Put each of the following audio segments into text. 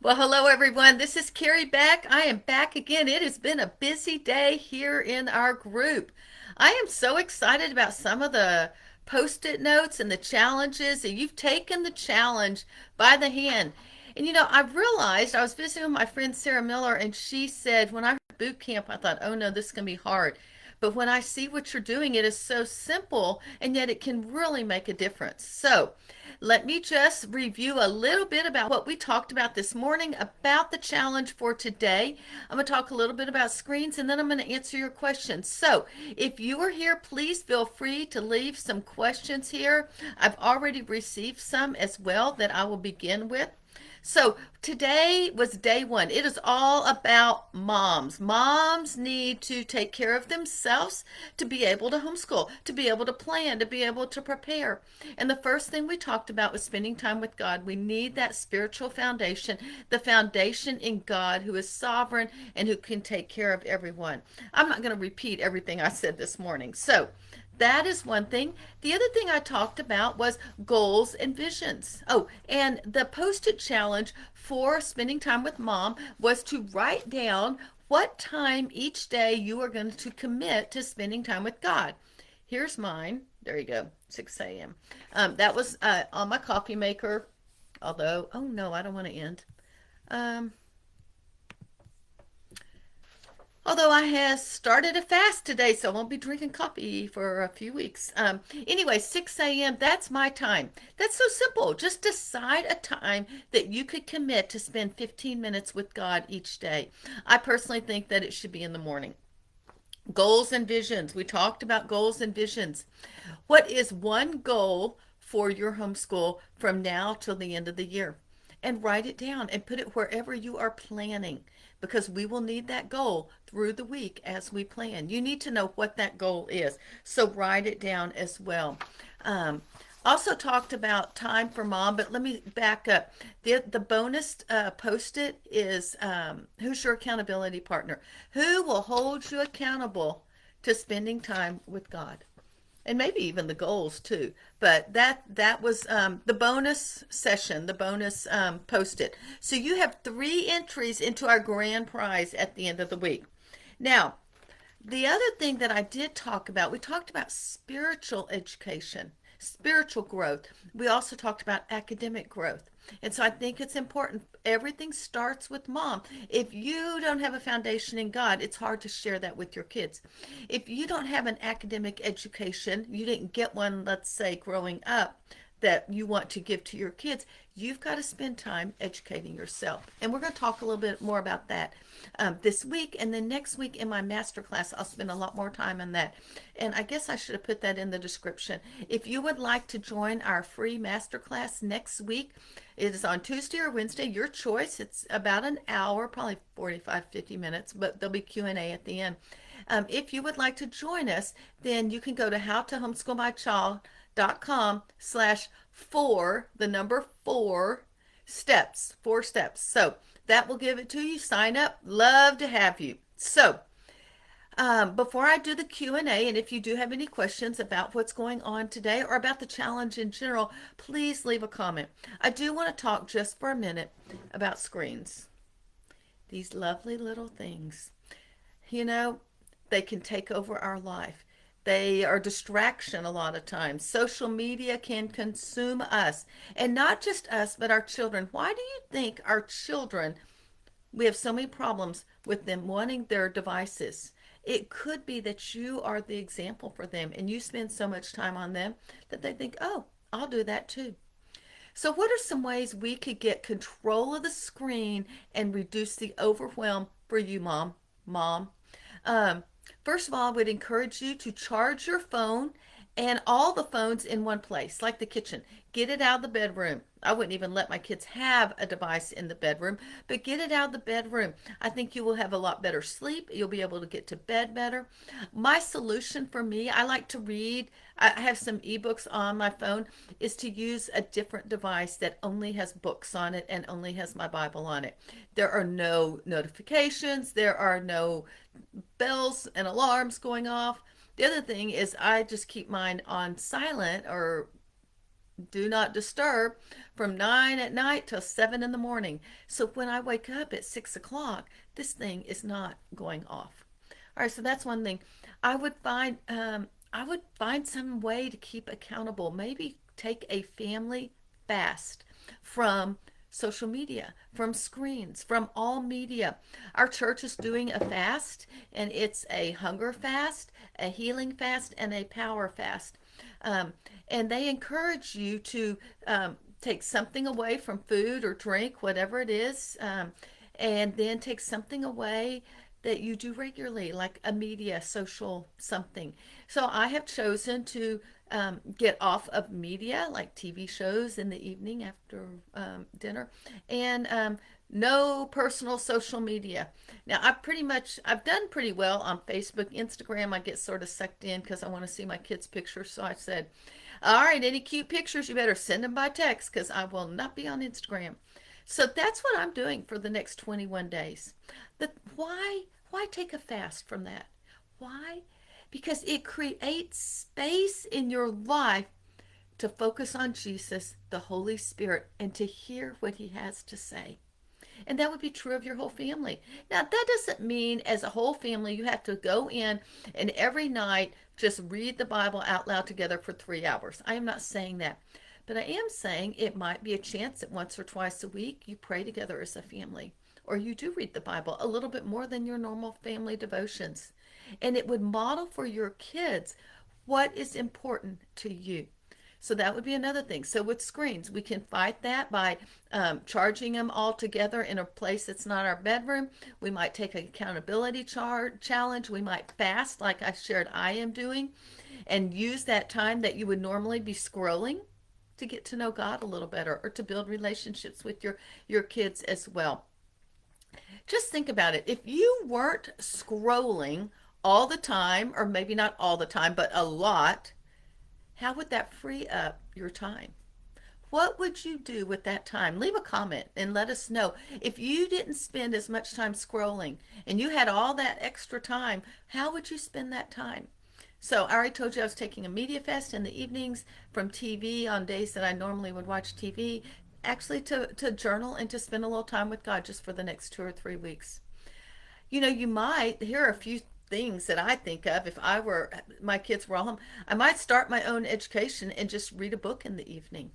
Well, hello everyone. This is Carrie back. I am back again. It has been a busy day here in our group. I am so excited about some of the post-it notes and the challenges, and you've taken the challenge by the hand. And I realized I was visiting with my friend Sarah Miller, and she said, when I heard boot camp, I thought, oh no, this is going to be hard. But when I see what you're doing, it is so simple, and yet it can really make a difference. So, let me just review a little bit about what we talked about this morning about the challenge for today. I'm going to talk a little bit about screens and then I'm going to answer your questions. So, if you are here, please feel free to leave some questions here. I've already received some as well that I will begin with. So today was day one. It is all about moms. Moms need to take care of themselves to be able to homeschool, to be able to plan, to be able to prepare. And the first thing we talked about was spending time with God. We need that spiritual foundation, the foundation in God who is sovereign and who can take care of everyone. I'm not going to repeat everything I said this morning. So that is one thing. The other thing I talked about was goals and visions. Oh, and the post-it challenge for spending time with mom was to write down what time each day you are going to commit to spending time with God. Here's mine. There you go, 6 a.m. That was on my coffee maker. Although, oh no, I don't want to end. Um, Although I have started a fast today, so I won't be drinking coffee for a few weeks. Anyway, 6 a.m., that's my time. That's so simple. Just decide a time that you could commit to spend 15 minutes with God each day. I personally think that it should be in the morning. Goals and visions. We talked about goals and visions. What is one goal for your homeschool from now till the end of the year? And write it down and put it wherever you are planning because we will need that goal through the week as we plan. You need to know what that goal is. So write it down as well. Um, Also talked about time for mom, but let me back up. The bonus post-it is who's your accountability partner? Who will hold you accountable to spending time with God? And maybe even the goals too. But that was the bonus session, the bonus post-it. So you have 3 entries into our grand prize at the end of the week. Now, the other thing that I did talk about, we talked about spiritual education, spiritual growth. We also talked about academic growth. And so I think it's important. Everything starts with mom. If you don't have a foundation in God, it's hard to share that with your kids. If you don't have an academic education, you didn't get one, let's say, growing up, that you want to give to your kids, you've got to spend time educating yourself. And we're going to talk a little bit more about that this week. And then next week in my masterclass, I'll spend a lot more time on that. And I guess I should have put that in the description. If you would like to join our free masterclass next week, it is on Tuesday or Wednesday, your choice. It's about an hour, probably 45, 50 minutes, but there'll be Q&A at the end. If you would like to join us, then you can go to howtohomeschoolmychild.com/4, the number 4 steps, 4 steps. So that will give it to you. Sign up. Love to have you. So before I do the Q&A, and if you do have any questions about what's going on today or about the challenge in general, please leave a comment. I do want to talk just for a minute about screens. These lovely little things. You know, they can take over our life. They are distraction a lot of times. Social media can consume us, and not just us, but our children. Why do you think our children, we have so many problems with them wanting their devices? It could be that you are the example for them and you spend so much time on them that they think, oh, I'll do that too. So, what are some ways we could get control of the screen and reduce the overwhelm for you, mom? Mom, um, first of all, I would encourage you to charge your phone and all the phones in one place, like the kitchen. Get it out of the bedroom. I wouldn't even let my kids have a device in the bedroom, but get it out of the bedroom. I think you will have a lot better sleep. You'll be able to get to bed better. My solution for me, I like to read. I have some ebooks on my phone, is to use a different device that only has books on it and only has my Bible on it. There are no notifications, there are no bells and alarms going off. The other thing is I just keep mine on silent or do not disturb from 9 at night till 7 in the morning. So when I wake up at 6 o'clock, this thing is not going off. All right, so that's one thing. I would find some way to keep accountable. Maybe take a family fast from social media, from screens, from all media. Our church is doing a fast, and it's a hunger fast, a healing fast, and a power fast. Um, and they encourage you to take something away from food or drink, whatever it is, and then take something away that you do regularly, like a media, social something. So I have chosen to get off of media, like TV shows in the evening after dinner, and no personal social media. Now I've done pretty well on Facebook, Instagram. I get sort of sucked in because I want to see my kids' pictures. So I said, all right, any cute pictures, you better send them by text because I will not be on Instagram. So that's what I'm doing for the next 21 days. The why take a fast from that? Why? Because it creates space in your life to focus on Jesus, the Holy Spirit, and to hear what he has to say. And that would be true of your whole family. Now, that doesn't mean as a whole family you have to go in and every night just read the Bible out loud together for 3 hours. I am not saying that. But I am saying it might be a chance that once or twice a week you pray together as a family, or you do read the Bible a little bit more than your normal family devotions. And it would model for your kids what is important to you. So that would be another thing. So with screens, we can fight that by charging them all together in a place that's not our bedroom. We might take an accountability challenge. We might fast, like I shared I am doing, and use that time that you would normally be scrolling to get to know God a little better, or to build relationships with your kids as well. Just think about it. If you weren't scrolling all the time, or maybe not all the time, but a lot, how would that free up your time? What would you do with that time? Leave a comment and let us know. If you didn't spend as much time scrolling and you had all that extra time, how would you spend that time? So I already told you I was taking a media fast in the evenings from TV on days that I normally would watch TV, actually to journal and to spend a little time with God just for the next 2 or 3 weeks. You might, here are a few things that I think of if my kids were all home. I might start my own education and just read a book in the evening.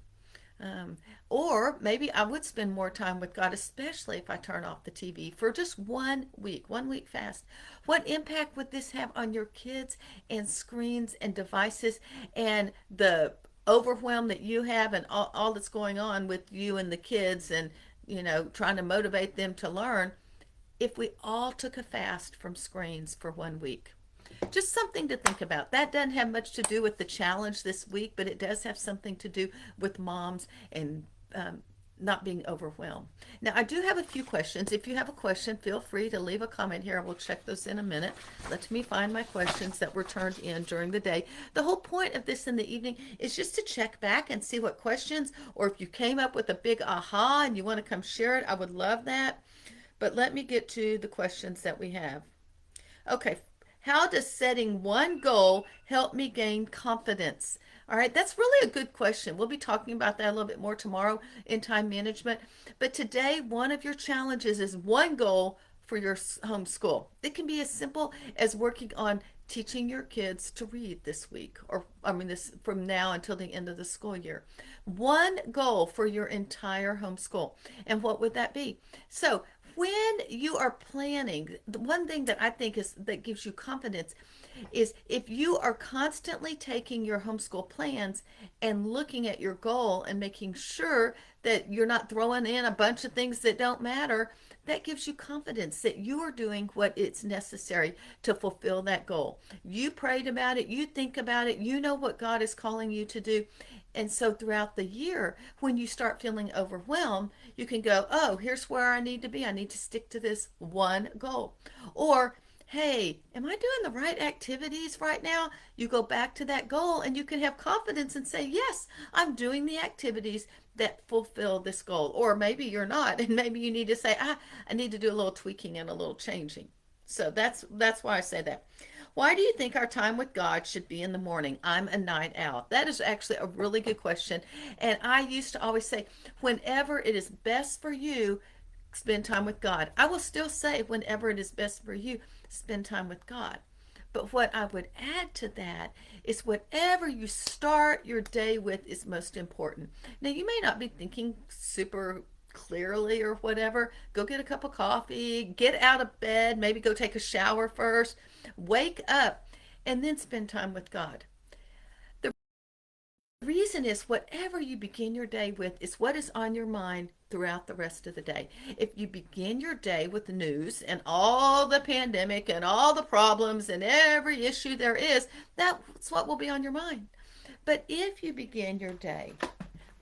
Um, or maybe I would spend more time with God, especially if I turn off the TV for just 1 week fast. What impact would this have on your kids and screens and devices and the overwhelm that you have, and all that's going on with you and the kids, and trying to motivate them to learn, if we all took a fast from screens for 1 week? Just something to think about. That doesn't have much to do with the challenge this week, but it does have something to do with moms and not being overwhelmed. Now, I do have a few questions. If you have a question, feel free to leave a comment here. We'll check those in a minute. Let me find my questions that were turned in during the day. The whole point of this in the evening is just to check back and see what questions, or if you came up with a big aha and you want to come share it, I would love that. But let me get to the questions that we have. Okay, how does setting one goal help me gain confidence? All right, that's really a good question. We'll be talking about that a little bit more tomorrow in time management. But today, one of your challenges is one goal for your homeschool. It can be as simple as working on teaching your kids to read this week, or this from now until the end of the school year. One goal for your entire homeschool. And what would that be? So when you are planning, the one thing that I think is that gives you confidence is if you are constantly taking your homeschool plans and looking at your goal and making sure that you're not throwing in a bunch of things that don't matter. That gives you confidence that you are doing what is necessary to fulfill that goal. You prayed about it, you think about it, you know what God is calling you to do. And so throughout the year, when you start feeling overwhelmed, you can go, oh, here's where I need to be. I need to stick to this one goal. Or, hey, am I doing the right activities right now? You go back to that goal and you can have confidence and say, yes, I'm doing the activities that fulfill this goal. Or maybe you're not, and maybe you need to say, I need to do a little tweaking and a little changing. So that's why I say that. Why do you think our time with God should be in the morning? I'm a night owl. That is actually a really good question. And I used to always say, whenever it is best for you, spend time with God. I will still say, whenever it is best for you, spend time with God. But what I would add to that is whatever you start your day with is most important. Now, you may not be thinking super clearly or whatever. Go get a cup of coffee, get out of bed, maybe go take a shower first, wake up, and then spend time with God. The reason is whatever you begin your day with is what is on your mind throughout the rest of the day. If you begin your day with the news and all the pandemic and all the problems and every issue there is, that's what will be on your mind. But if you begin your day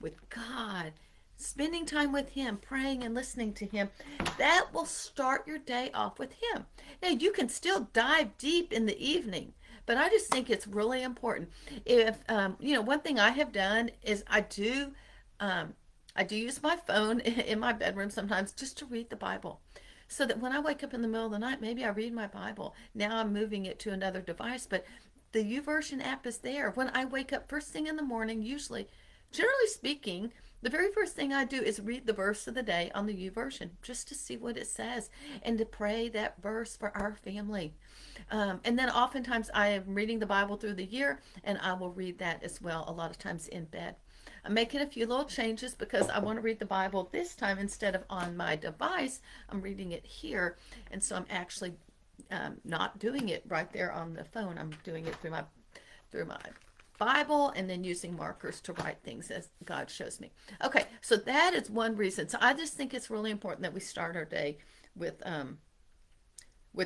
with God, spending time with Him, praying and listening to Him, that will start your day off with Him. Now, you can still dive deep in the evening, but I just think it's really important. If one thing I have done is um, I do use my phone in my bedroom sometimes just to read the Bible. So that when I wake up in the middle of the night, maybe I read my Bible. Now I'm moving it to another device, but the YouVersion app is there. When I wake up first thing in the morning, usually, generally speaking, the very first thing I do is read the verse of the day on the YouVersion just to see what it says and to pray that verse for our family. And then oftentimes I am reading the Bible through the year and I will read that as well, a lot of times in bed. I'm making a few little changes because I want to read the Bible this time instead of on my device. I'm reading it here. And so I'm actually not doing it right there on the phone. I'm doing it through my Bible and then using markers to write things as God shows me. Okay, so that is one reason. So I just think it's really important that we start our day with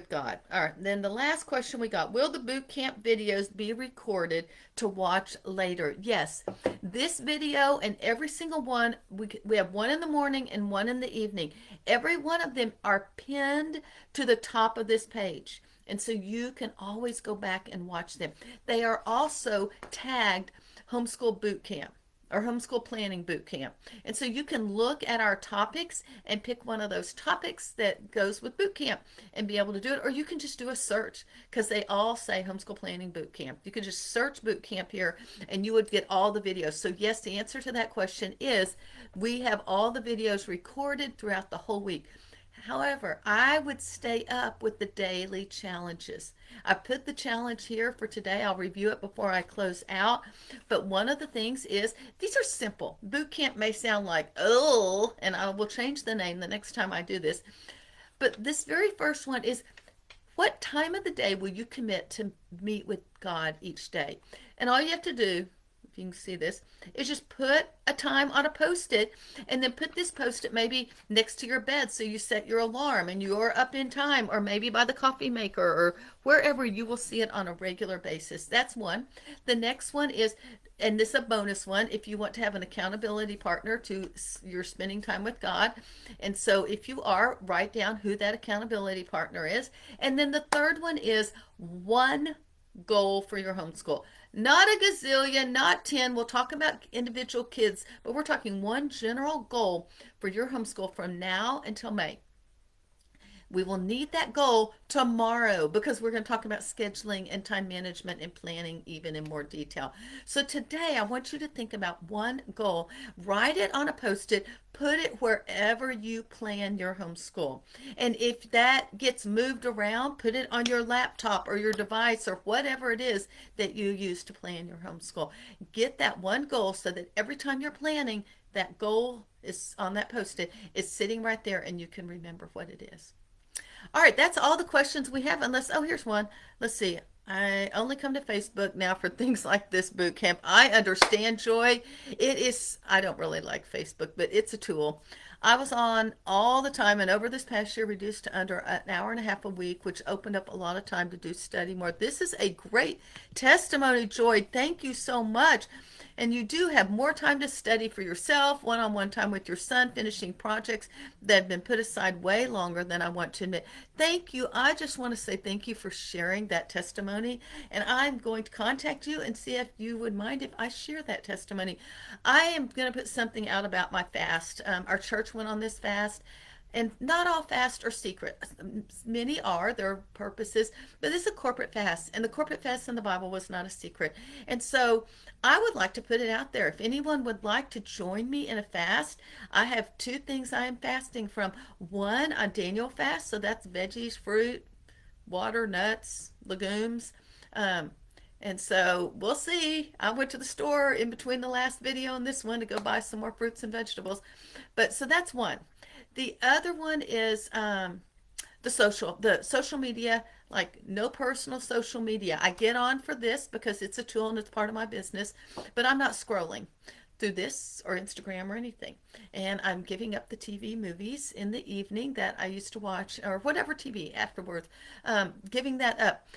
God. All right, then the last question we got, will the boot camp videos be recorded to watch later? Yes, this video and every single one, we have one in the morning and one in the evening. Every one of them are pinned to the top of this page. And so you can always go back and watch them. They are also tagged Homeschool Boot Camp or Homeschool Planning Boot Camp. And so you can look at our topics and pick one of those topics that goes with boot camp and be able to do it. Or you can just do a search because they all say Homeschool Planning Boot Camp. You can just search boot camp here and you would get all the videos. So yes, the answer to that question is we have all the videos recorded throughout the whole week. However, I would stay up with the daily challenges. I put the challenge here for today. I'll review it before I close out. But one of the things is these are simple. Boot camp may sound like, oh, and I will change the name the next time I do this. But this very first one is what time of the day will you commit to meet with God each day? And all you have to do, if you can see this, is just put a time on a post-it and then put this post-it maybe next to your bed so you set your alarm and you're up in time, or maybe by the coffee maker or wherever you will see it on a regular basis. That's one. The next one is, and this is a bonus one, if you want to have an accountability partner to your spending time with God. And so if you are, write down who that accountability partner is. And then the third one is one goal for your homeschool. Not a gazillion, not 10. We'll talk about individual kids, but we're talking one general goal for your homeschool from now until May. We will need that goal tomorrow because we're going to talk about scheduling and time management and planning even in more detail. So today I want you to think about one goal, write it on a post-it, put it wherever you plan your homeschool. And if that gets moved around, put it on your laptop or your device or whatever it is that you use to plan your homeschool. Get that one goal so that every time you're planning, that goal is on that post-it, is sitting right there and you can remember what it is. All right, that's all the questions we have, unless, oh, here's one. Let's see. I only come to Facebook now for things like this boot camp. I understand, Joy. It is, I don't really like Facebook, but it's a tool. I was on all the time, and over this past year, reduced to under an hour and a half a week, which opened up a lot of time to do study more. This is a great testimony, Joy. Thank you so much. And you do have more time to study for yourself, one-on-one time with your son, finishing projects that have been put aside way longer than I want to admit. Thank you. I just want to say thank you for sharing that testimony. And I'm going to contact you and see if you would mind if I share that testimony. I am going to put something out about my fast. Our church went on this fast. And not all fasts are secret. Many are, their purposes, but this is a corporate fast, and the corporate fast in the Bible was not a secret. And so I would like to put it out there. If anyone would like to join me in a fast, I have two things I am fasting from. One, a Daniel fast, so that's veggies, fruit, water, nuts, legumes. Um, and so we'll see. I went to the store in between the last video and this one to go buy some more fruits and vegetables. But so that's one. The other one is the social media, like no personal social media. I get on for this because it's a tool and it's part of my business, but I'm not scrolling through this or Instagram or anything. And I'm giving up the TV movies in the evening that I used to watch, or whatever TV afterwards, giving that up.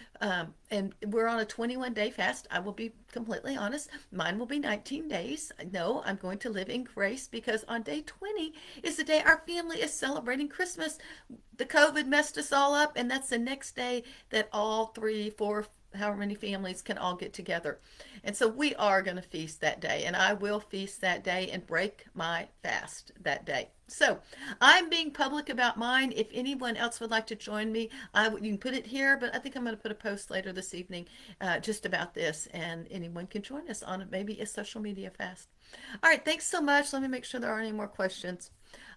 And we're on a 21-day fast. I will be completely honest. Mine will be 19 days. No, I'm going to live in grace because on day 20 is the day our family is celebrating Christmas. The COVID messed us all up, and that's the next day that all three, four, however many families can all get together. And so we are going to feast that day, and I will feast that day and break my fast that day. So I'm being public about mine. If anyone else would like to join me, you can put it here, but I think I'm going to put a post later this evening just about this, and anyone can join us on maybe a social media fast. All right, thanks so much. Let me make sure there aren't any more questions.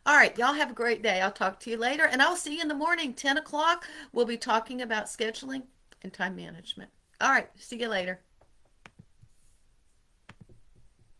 All right, y'all have a great day. I'll talk to you later, and I'll see you in the morning, 10 o'clock. We'll be talking about scheduling and time management. All right, see you later.